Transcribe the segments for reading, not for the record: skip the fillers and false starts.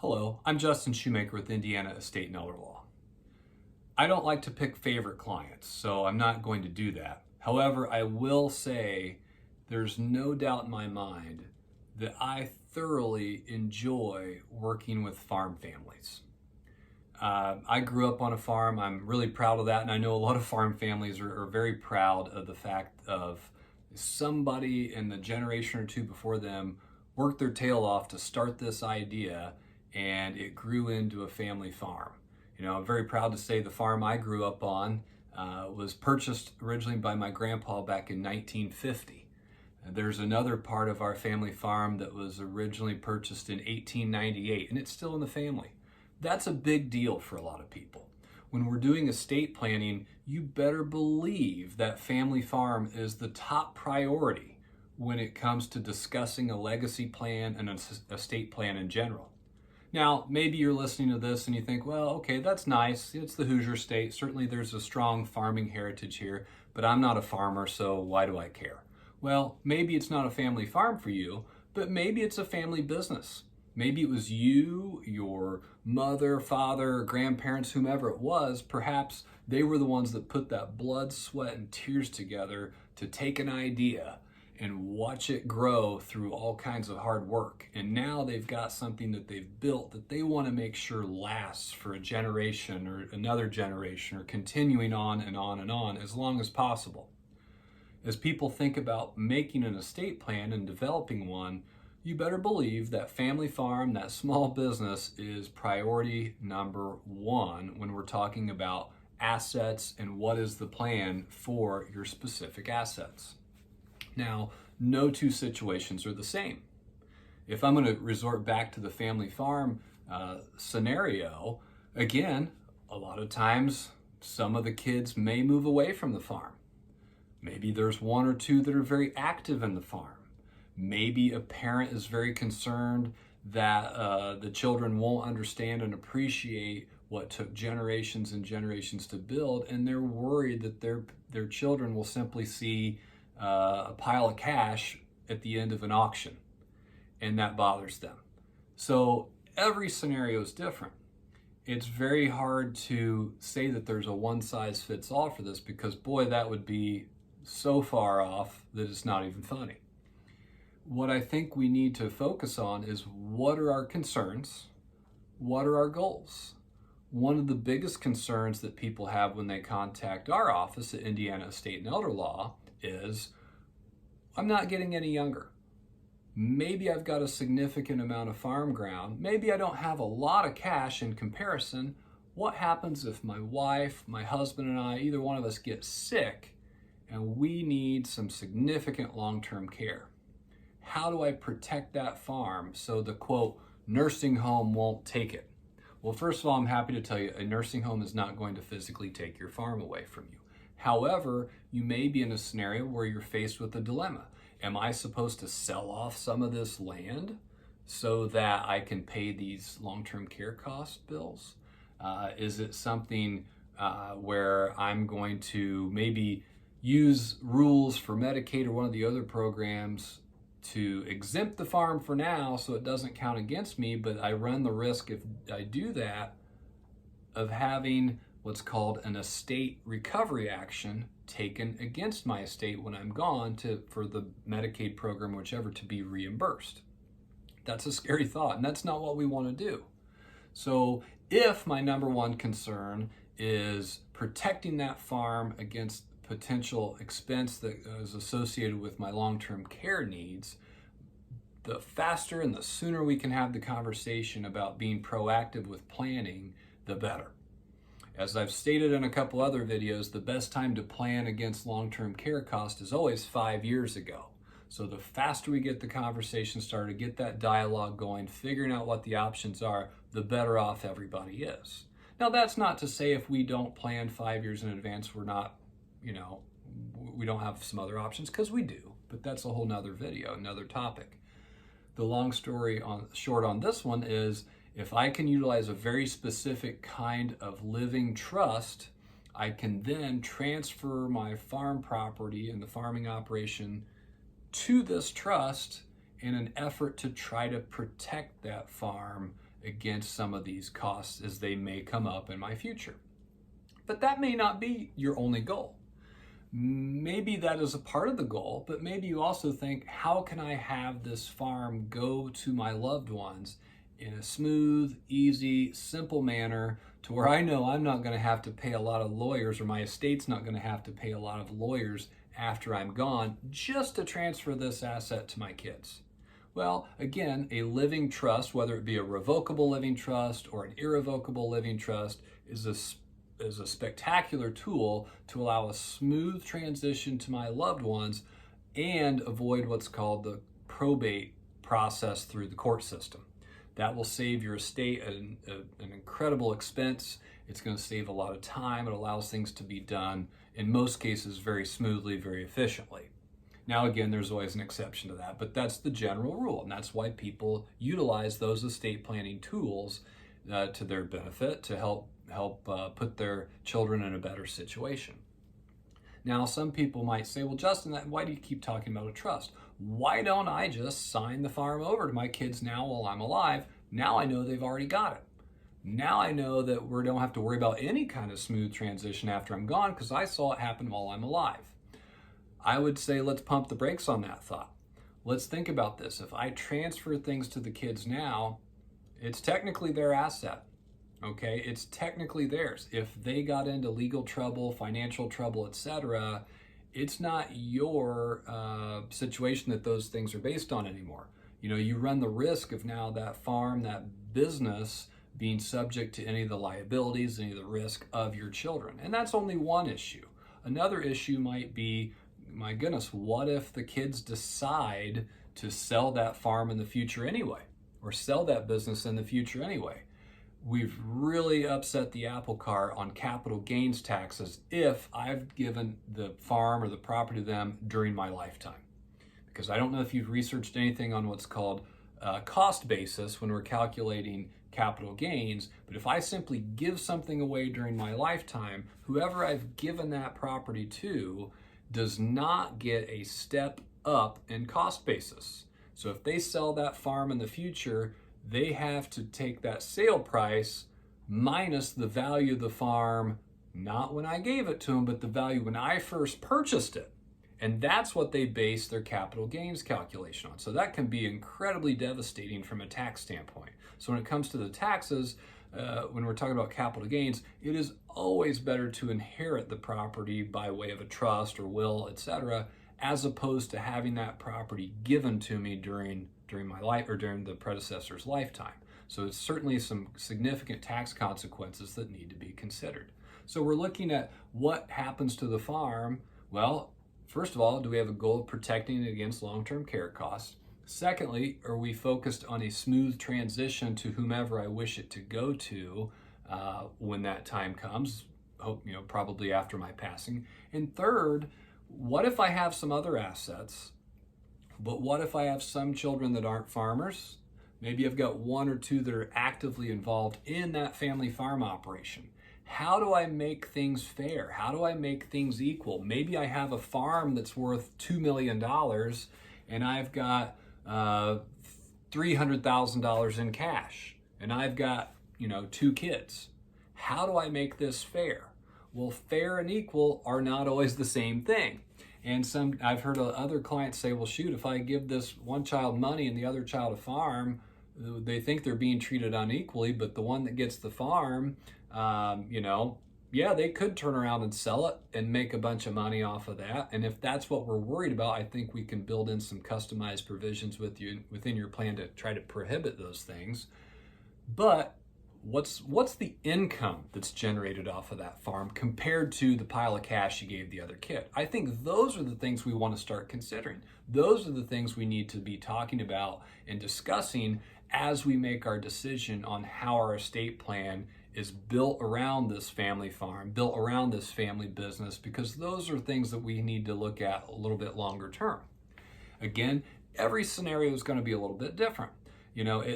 Hello, I'm Justin Schuhmacher with Indiana Estate and Elder Law. I don't like to pick favorite clients, so I'm not going to do that. However, I will say there's no doubt in my mind that I thoroughly enjoy working with farm families. I grew up on a farm. I'm really proud of that, and I know a lot of farm families are very proud of the fact of somebody in the generation or two before them worked their tail off to start this idea, and it grew into a family farm. I'm very proud to say the farm I grew up on was purchased originally by my grandpa back in 1950. There's another part of our family farm that was originally purchased in 1898, and it's still in the family. That's a big deal for a lot of people. When we're doing estate planning, you better believe that family farm is the top priority when it comes to discussing a legacy plan and an estate plan in general. Now, maybe you're listening to this and you think, well, okay, that's nice. It's the Hoosier state. Certainly there's a strong farming heritage here, but I'm not a farmer, so why do I care? Well, maybe it's not a family farm for you, but maybe it's a family business. Maybe it was you, your mother, father, grandparents, whomever it was. Perhaps they were the ones that put that blood, sweat, and tears together to take an idea and watch it grow through all kinds of hard work. And now they've got something that they've built that they want to make sure lasts for a generation or another generation, or continuing on and on and on as long as possible. As people think about making an estate plan and developing one, you better believe that family farm, that small business, is priority number one when we're talking about assets and what is the plan for your specific assets. Now, no two situations are the same. If I'm going to resort back to the family farm scenario, again, a lot of times some of the kids may move away from the farm. Maybe there's one or two that are very active in the farm. Maybe a parent is very concerned that the children won't understand and appreciate what took generations and generations to build, and they're worried that their children will simply see a pile of cash at the end of an auction, and that bothers them. So every scenario is different. It's very hard to say that there's a one-size-fits-all for this, because boy, that would be so far off that it's not even funny. What I think we need to focus on is, what are our concerns? What are our goals? One of the biggest concerns that people have when they contact our office at Indiana Estate and Elder Law is, I'm not getting any younger. Maybe I've got a significant amount of farm ground. Maybe I don't have a lot of cash in comparison. What happens if my wife, my husband, and I, either one of us, get sick and we need some significant long-term care? How do I protect that farm so the, quote, nursing home won't take it? Well, first of all, I'm happy to tell you a nursing home is not going to physically take your farm away from you. However, you may be in a scenario where you're faced with a dilemma. Am I supposed to sell off some of this land so that I can pay these long-term care cost bills? Is it something where I'm going to maybe use rules for Medicaid or one of the other programs to exempt the farm for now so it doesn't count against me, but I run the risk, if I do that, of having what's called an estate recovery action taken against my estate when I'm gone for the Medicaid program, whichever, to be reimbursed. That's a scary thought, and that's not what we want to do. So if my number one concern is protecting that farm against potential expense that is associated with my long-term care needs, the faster and the sooner we can have the conversation about being proactive with planning, the better. As I've stated in a couple other videos, the best time to plan against long-term care cost is always 5 years ago. So the faster we get the conversation started, get that dialogue going, figuring out what the options are, the better off everybody is. Now, that's not to say if we don't plan 5 years in advance, we're not, we don't have some other options, because we do, but that's a whole nother video, another topic. The long story short on this one is, if I can utilize a very specific kind of living trust, I can then transfer my farm property and the farming operation to this trust in an effort to try to protect that farm against some of these costs as they may come up in my future. But that may not be your only goal. Maybe that is a part of the goal, but maybe you also think, how can I have this farm go to my loved ones in a smooth, easy, simple manner to where I know I'm not going to have to pay a lot of lawyers, or my estate's not going to have to pay a lot of lawyers after I'm gone just to transfer this asset to my kids. Well, again, a living trust, whether it be a revocable living trust or an irrevocable living trust, is a spectacular tool to allow a smooth transition to my loved ones and avoid what's called the probate process through the court system. That will save your estate an incredible expense. It's going to save a lot of time. It allows things to be done, in most cases, very smoothly, very efficiently. Now, again, there's always an exception to that, but that's the general rule, and that's why people utilize those estate planning tools to their benefit to help put their children in a better situation. Now, some people might say, well, Justin, why do you keep talking about a trust? Why don't I just sign the farm over to my kids now while I'm alive? Now I know they've already got it. Now I know that we don't have to worry about any kind of smooth transition after I'm gone because I saw it happen while I'm alive. I would say let's pump the brakes on that thought. Let's think about this. If I transfer things to the kids now, it's technically their asset. Okay, it's technically theirs. If they got into legal trouble, financial trouble, etc., it's not your situation that those things are based on anymore. You know, you run the risk of now that farm, that business being subject to any of the liabilities, any of the risk of your children. And that's only one issue. Another issue might be, my goodness, what if the kids decide to sell that farm in the future anyway, or sell that business in the future anyway? We've really upset the apple cart on capital gains taxes if I've given the farm or the property to them during my lifetime. Because I don't know if you've researched anything on what's called cost basis when we're calculating capital gains, but if I simply give something away during my lifetime, whoever I've given that property to does not get a step up in cost basis. So if they sell that farm in the future, they have to take that sale price minus the value of the farm, not when I gave it to them, but the value when I first purchased it. And that's what they base their capital gains calculation on. So that can be incredibly devastating from a tax standpoint. So when it comes to the taxes, when we're talking about capital gains, it is always better to inherit the property by way of a trust or will, etc., as opposed to having that property given to me during my life or during the predecessor's lifetime. So it's certainly some significant tax consequences that need to be considered. So we're looking at what happens to the farm. Well, first of all, do we have a goal of protecting it against long-term care costs? Secondly, are we focused on a smooth transition to whomever I wish it to go to when that time comes? Probably after my passing. And third, what if I have some other assets? But what if I have some children that aren't farmers? Maybe I've got one or two that are actively involved in that family farm operation. How do I make things fair? How do I make things equal? Maybe I have a farm that's worth $2 million and I've got $300,000 in cash and I've got, 2 kids. How do I make this fair? Well, fair and equal are not always the same thing. And I've heard other clients say, well, shoot, if I give this one child money and the other child a farm, they think they're being treated unequally, but the one that gets the farm, they could turn around and sell it and make a bunch of money off of that. And if that's what we're worried about, I think we can build in some customized provisions within your plan to try to prohibit those things. But what's the income that's generated off of that farm compared to the pile of cash you gave the other kid? I think those are the things we want to start considering. Those are the things we need to be talking about and discussing as we make our decision on how our estate plan is built around this family farm, built around this family business, because those are things that we need to look at a little bit longer term. Again, every scenario is going to be a little bit different.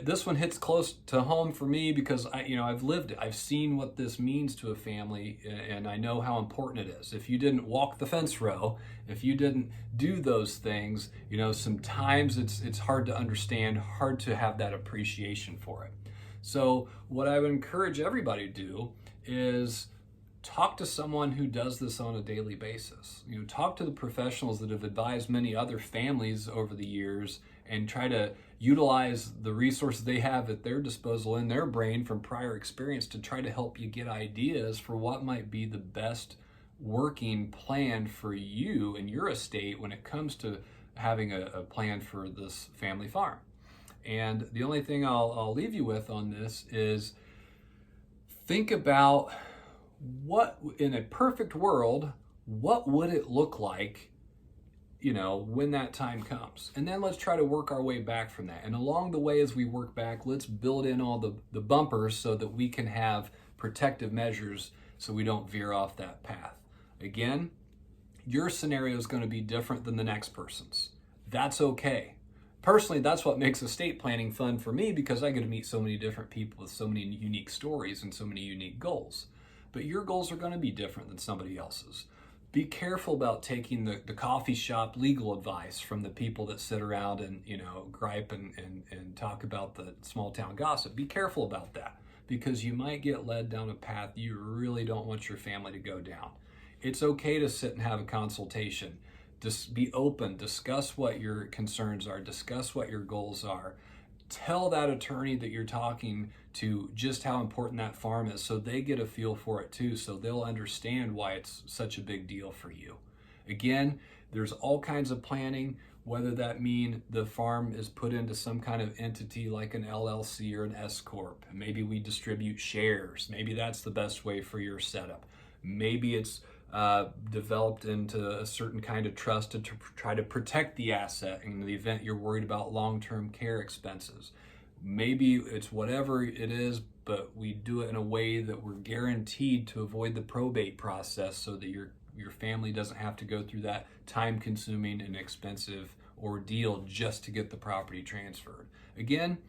This one hits close to home for me because I've lived it. I've seen what this means to a family, and I know how important it is. If you didn't walk the fence row, if you didn't do those things, sometimes it's hard to understand, hard to have that appreciation for it. So what I would encourage everybody to do is talk to someone who does this on a daily basis. Talk to the professionals that have advised many other families over the years and try to utilize the resources they have at their disposal in their brain from prior experience to try to help you get ideas for what might be the best working plan for you and your estate when it comes to having a plan for this family farm. And the only thing I'll leave you with on this is think about what, in a perfect world, what would it look like, when that time comes? And then let's try to work our way back from that. And along the way, as we work back, let's build in all the bumpers so that we can have protective measures so we don't veer off that path. Again, your scenario is going to be different than the next person's. That's okay. Personally, that's what makes estate planning fun for me, because I get to meet so many different people with so many unique stories and so many unique goals. But your goals are going to be different than somebody else's. Be careful about taking the coffee shop legal advice from the people that sit around and gripe and talk about the small town gossip. Be careful about that, because you might get led down a path you really don't want your family to go down. It's okay to sit and have a consultation. Just be open, discuss what your concerns are, discuss what your goals are. Tell that attorney that you're talking to just how important that farm is, so they get a feel for it too, so they'll understand why it's such a big deal for you. Again, there's all kinds of planning, whether that mean the farm is put into some kind of entity like an LLC or an S Corp. Maybe we distribute shares. Maybe that's the best way for your setup. Maybe it's developed into a certain kind of trust to try to protect the asset in the event you're worried about long-term care expenses. Maybe it's whatever it is, but we do it in a way that we're guaranteed to avoid the probate process, so that your family doesn't have to go through that time-consuming and expensive ordeal just to get the property transferred. Again,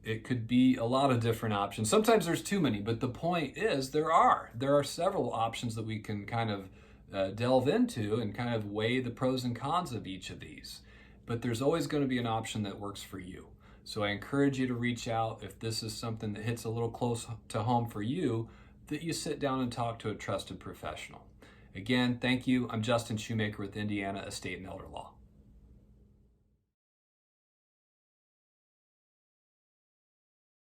it could be a lot of different options. Sometimes there's too many, but the point is there are several options that we can kind of delve into and kind of weigh the pros and cons of each of these. But there's always going to be an option that works for you. So I encourage you to reach out if this is something that hits a little close to home for you, that you sit down and talk to a trusted professional. Again, thank you. I'm Justin Schuhmacher with Indiana Estate and Elder Law.